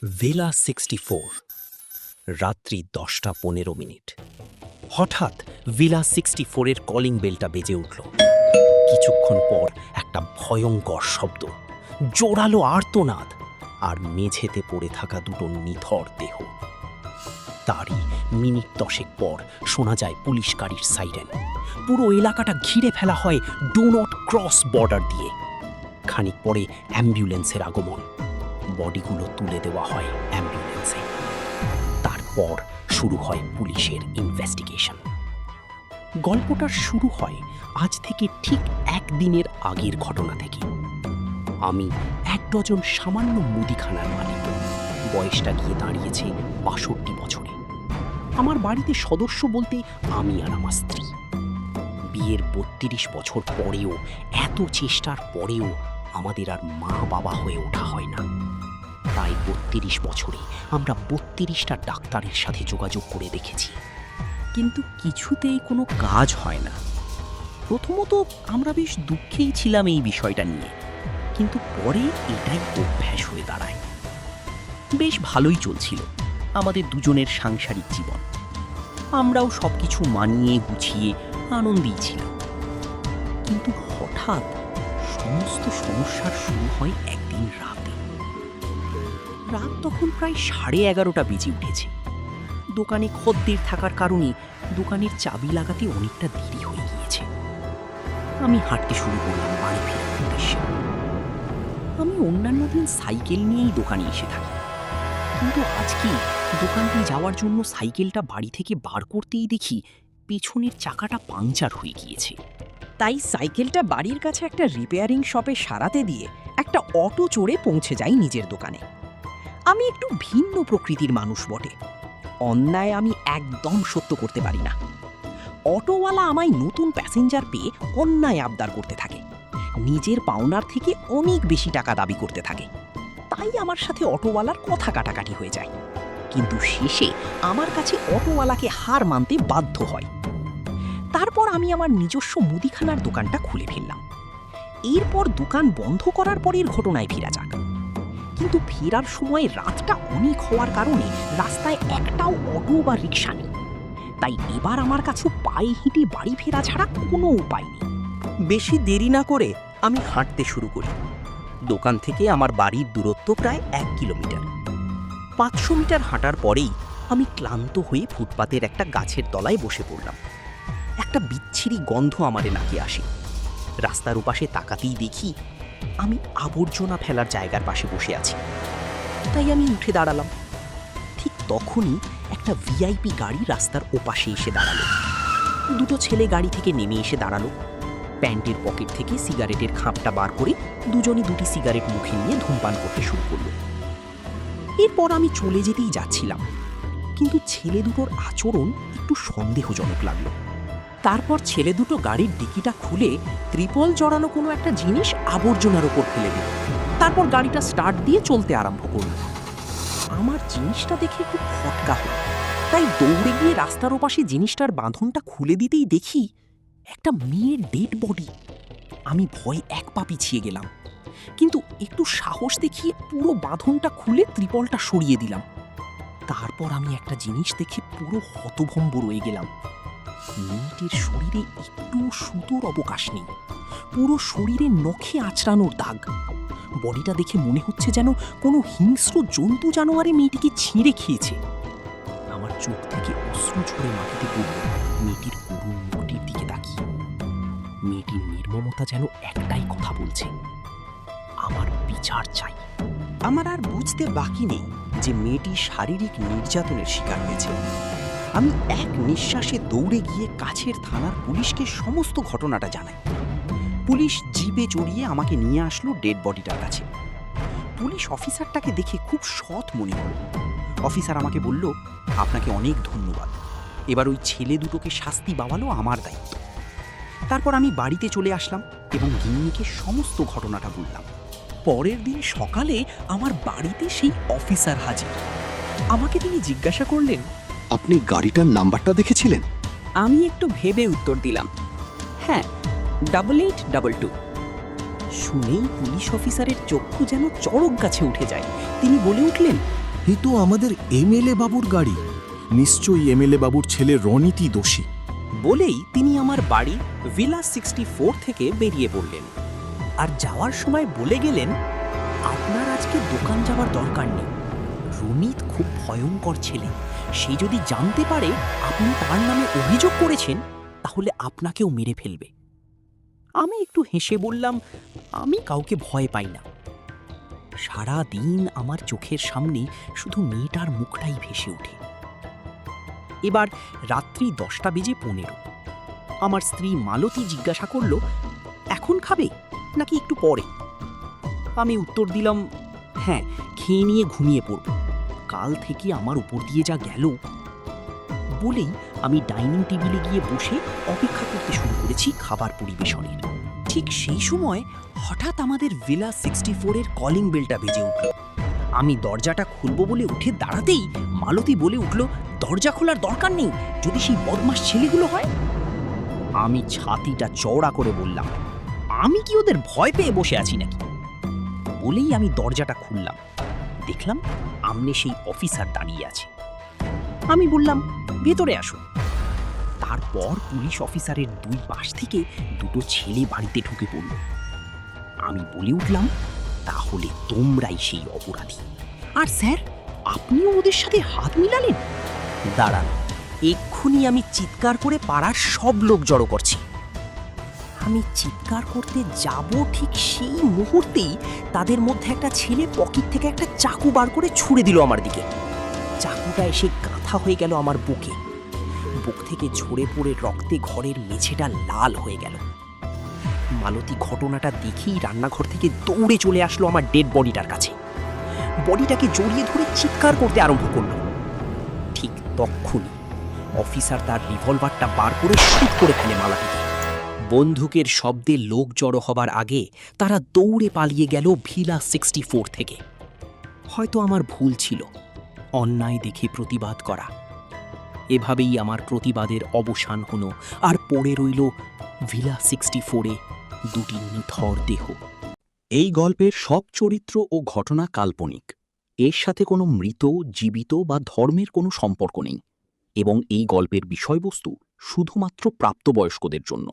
ভেলা 64 রাত্রি 10:15। হঠাৎ ভিলা 64-এর কলিং বেলটা বেজে উঠল। কিছুক্ষণ পর একটা ভয়ঙ্কর শব্দ, জোরালো আর্তনাদ, আর মেঝেতে পড়ে থাকা দুটো নিথর দেহ। তারই মিনিট 10 পর শোনা যায় পুলিশ গাড়ির সাইরেন। পুরো এলাকাটা ঘিরে ফেলা হয় ডু নট ক্রস বর্ডার দিয়ে। খানিক পরে অ্যাম্বুলেন্সের আগমন। বডিগুলো তুলে দেওয়া হয় অ্যাম্বুলেন্সে। তারপর শুরু হয় পুলিশের ইনভেস্টিগেশন। গল্পটার শুরু হয় আজ থেকে ঠিক একদিনের আগের ঘটনা থেকে। আমি 1 ডজন সামান্য মুদিখানার মালিক। বয়সটা গিয়ে দাঁড়িয়েছে 62 বছরে। আমার বাড়িতে সদস্য বলতে আমি আর আমার স্ত্রী। বিয়ের 32 বছর পরেও, এত চেষ্টার পরেও আমাদের আর মা বাবা হয়ে ওঠা হয় না। প্রায় 32 বছরে আমরা 32টা ডাক্তারের সাথে যোগাযোগ করে দেখেছি, কিন্তু কিছুতেই কোনো কাজ হয় না। প্রথমত আমরা বেশ দুঃখেই ছিলাম এই বিষয়টা নিয়ে, কিন্তু পরে এটাই অভ্যাস হয়ে দাঁড়ায়। বেশ ভালোই চলছিল আমাদের দুজনের সাংসারিক জীবন। আমরাও সবকিছু মানিয়ে গুছিয়ে আনন্দেই ছিলাম। কিন্তু হঠাৎ সমস্ত সমস্যার শুরু হয় একদিন রাতে। রাত তখন প্রায় 11:30 বেজে উঠেছে। দোকানে খদ্দের থাকার কারণে দোকানের চাবি লাগাতে অনেকটা দেরি হয়ে গিয়েছে। আমি হাঁটতে শুরু করলাম বাড়ি ফেরার উদ্দেশ্যে। আমি অন্যান্য দিন সাইকেল নিয়েই দোকানে এসে থাকি, কিন্তু আজকে দোকানে যাওয়ার জন্য সাইকেলটা বাড়ি থেকে বার করতেই দেখি পেছনের চাকাটা পাংচার হয়ে গিয়েছে। তাই সাইকেলটা বাড়ির কাছে একটা রিপেয়ারিং শপে সারাতে দিয়ে একটা অটো চড়ে পৌঁছে যাই নিজের দোকানে। আমি একটু ভিন্ন প্রকৃতির মানুষ বটে। অন্যায় আমি একদম সত্য করতে পারি না। অটোওয়ালা আমায় নতুন প্যাসেঞ্জার পেয়ে অন্যায় আবদার করতে থাকে, নিজের পাওনার থেকে অনেক বেশি টাকা দাবি করতে থাকে। তাই আমার সাথে অটোওয়ালার কথা কাটাকাটি হয়ে যায়, কিন্তু শেষে আমার কাছে অটোওয়ালাকে হার মানতে বাধ্য হয়। তারপর আমি আমার নিজস্ব মুদিখানার দোকানটা খুলে ফেললাম। এরপর দোকান বন্ধ করার পরের ঘটনায় ফেরা যাক। কিন্তু ফেরার সময় রাতটা অনেক হওয়ার কারণে রাস্তায় একটাও অটো বা রিক্সা নেই। তাই এবার আমার কাছে পায়ে হেঁটে বাড়ি ফেরা ছাড়া কোনো উপায় নেই। বেশি দেরি না করে আমি হাঁটতে শুরু করি। দোকান থেকে আমার বাড়ির দূরত্ব প্রায় 1 কিলোমিটার। 500 মিটার হাঁটার পরেই আমি ক্লান্ত হয়ে ফুটপাতের একটা গাছের তলায় বসে পড়লাম। একটা বিচ্ছিরি গন্ধ আমারে নাকে আসে। রাস্তার ওপাশে তাকাতেই দেখি আমি আবর্জনা ফেলার জায়গার পাশে বসে আছি। তাই আমি উঠে দাঁড়ালাম। ঠিক তখনই একটা ভিআইপি গাড়ি রাস্তার ওপাশে এসে দাঁড়ালো। দুটো ছেলে গাড়ি থেকে নেমে এসে দাঁড়ালো। প্যান্টের পকেট থেকে সিগারেটের খাপটা বার করে দুজনই 2টি সিগারেট মুখে নিয়ে ধূমপান করতে শুরু করলো। এরপর আমি চলে যেতেই যাচ্ছিলাম, কিন্তু ছেলে দুটোর আচরণ একটু সন্দেহজনক লাগলো। তারপর ছেলে দুটো গাড়ির ডিকিটা খুলে ত্রিপল জড়ানো কোনো একটা জিনিস আবর্জনার ওপর ফেলে দিল। তারপর গাড়িটা স্টার্ট দিয়ে চলতে আরম্ভ করল। আমার জিনিসটা দেখে খুব খটকা হলো, তাই দৌড়ে গিয়ে রাস্তার ওপাশে জিনিসটার বাঁধনটা খুলে দিতেই দেখি একটা মেয়ের ডেড বডি। আমি ভয়ে 1 পা পিছিয়ে গেলাম, কিন্তু একটু সাহস দেখিয়ে পুরো বাঁধনটা খুলে ত্রিপলটা সরিয়ে দিলাম। তারপর আমি একটা জিনিস দেখে পুরো হতভম্ব রয়ে গেলাম। মেয়েটির শরীরে একটু সুতোর অবকাশ নেই, পুরো শরীরে নখে আঁচড়ানোর দাগ। বডিটা দেখে মনে হচ্ছে যেন কোনো হিংস্র জন্তু জানোয়ারে মেয়েটিকে ছিঁড়ে খেয়েছে। আমার চোখ থেকে অশ্রু ঝরে মাটিতে পড়ল মেয়েটির করুণ মুখটির দিকে তাকিয়ে। মেয়েটির নির্মমতা যেন একটাই কথা বলছে, আমার বিচার চাই। আমার আর বুঝতে বাকি নেই যে মেয়েটি শারীরিক নির্যাতনের শিকার হয়েছে। আমি এক নিঃশ্বাসে দৌড়ে গিয়ে কাছের থানার পুলিশকে সমস্ত ঘটনাটা জানাই। পুলিশ জিপে চড়িয়ে আমাকে নিয়ে আসলো ডেড বডিটার কাছে। পুলিশ অফিসারটাকে দেখে খুব সৎ মনে হলো। অফিসার আমাকে বলল, আপনাকে অনেক ধন্যবাদ, এবার ওই ছেলে দুটোকে শাস্তি পাওয়ানো আমার দায়িত্ব। তারপর আমি বাড়িতে চলে আসলাম এবং গিন্নিকে সমস্ত ঘটনাটা বললাম। পরের দিন সকালে আমার বাড়িতে সেই অফিসার হাজির। আমাকে তিনি জিজ্ঞাসা করলেন, আপনি গাড়িটার নাম্বারটা দেখেছিলেন? আমি একটু ভেবে উত্তর দিলাম, হ্যাঁ, 8822। শুনেই পুলিশ অফিসারের চক্ষু যেন চড়ক গাছে উঠে যায়। তিনি বলে উঠলেন, এ তো আমাদের এমএলএ বাবুর গাড়ি। নিশ্চয়ই এমএলএ বাবুর ছেলে রনিতি দোষী। বলেই তিনি আমার বাড়ি ভিলা 64 থেকে বেরিয়ে পড়লেন। আর যাওয়ার সময় বলে গেলেন, আপনার আজকে দোকান যাওয়ার দরকার নেই। রনিত খুব ভয়ঙ্কর ছেলে। সে যদি জানতে পারে আপনি তার নামে অভিযোগ করেছেন, তাহলে আপনাকেও মেরে ফেলবে। আমি একটু হেসে বললাম, আমি কাউকে ভয় পাই না। সারা দিন আমার চোখের সামনে শুধু মেয়েটার মুখটাই ভেসে ওঠে। এবার রাত্রি 10:15। আমার স্ত্রী মালতী জিজ্ঞাসা করল, এখন খাবে নাকি একটু পরে? আমি উত্তর দিলাম, হ্যাঁ, খেয়ে নিয়ে ঘুমিয়ে পড়ব। কাল থেকে আমার উপর দিয়ে যা গেল। বলেই আমি ডাইনিং টেবিলে গিয়ে বসে অপেক্ষা করতে শুরু করেছি খাবার পরিবেশনের। ঠিক সেই সময় হঠাৎ আমাদের ভিলা 64-এর কলিং বেলটা বেজে উঠল। আমি দরজাটা খুলব বলে উঠে দাঁড়াতেই মালতী বলে উঠল, দরজা খোলার দরকার নেই, যদি সেই বদমাস ছেলেগুলো হয়। আমি ছাতিটা চওড়া করে বললাম, আমি কি ওদের ভয় পেয়ে বসে আছি নাকি? বলেই আমি দরজাটা খুললাম। দেখলাম আমনে সেই অফিসার দাঁড়িয়ে আছে। আমি বললাম, ভেতরে আসুন। তারপর পুলিশ অফিসারের দুই পাশ থেকে দুটো ছেলে বাড়িতে ঢুকে পড়ল। আমি বলে উঠলাম, তাহলে তোমরাই সেই অপরাধী। আর স্যার, আপনিও ওদের সাথে হাত মিলালেন? দাঁড়ান, এক্ষুনি আমি চিৎকার করে পাড়ার সব লোক জড়ো করছি। আমি চিৎকার করতে যাব ঠিক সেই মুহূর্তেই তাদের মধ্যে একটা ছেলে পকেট থেকে একটা চাকু বার করে ছুঁড়ে দিল আমার দিকে। চাকুটা এসে গাঁথা হয়ে গেল আমার বুকে। বুক থেকে ঝরে পড়ে রক্তে ঘরের মেঝেটা লাল হয়ে গেল। মালতী ঘটনাটা দেখেই রান্নাঘর থেকে দৌড়ে চলে আসলো আমার ডেড বডিটার কাছে। বডিটাকে জড়িয়ে ধরে চিৎকার করতে আরম্ভ করলো। ঠিক তক্ষুনি অফিসার তার রিভলভারটা বার করে শুট করে ফেলে মালতীকে। বন্দুকের শব্দে লোক জড়ো হবার আগে তারা দৌড়ে পালিয়ে গেল ভিলা 64 থেকে। হয়তো আমার ভুল ছিল অন্যায় দেখে প্রতিবাদ করা। এভাবেই আমার প্রতিবাদের অবসান হলো, আর পড়ে রইল ভিলা 64-এ দুটি নিথর দেহ। এই গল্পের সব চরিত্র ও ঘটনা কাল্পনিক। এর সাথে কোনো মৃত, জীবিত বা ধর্মের কোনো সম্পর্ক নেই, এবং এই গল্পের বিষয়বস্তু শুধুমাত্র প্রাপ্তবয়স্কদের জন্য।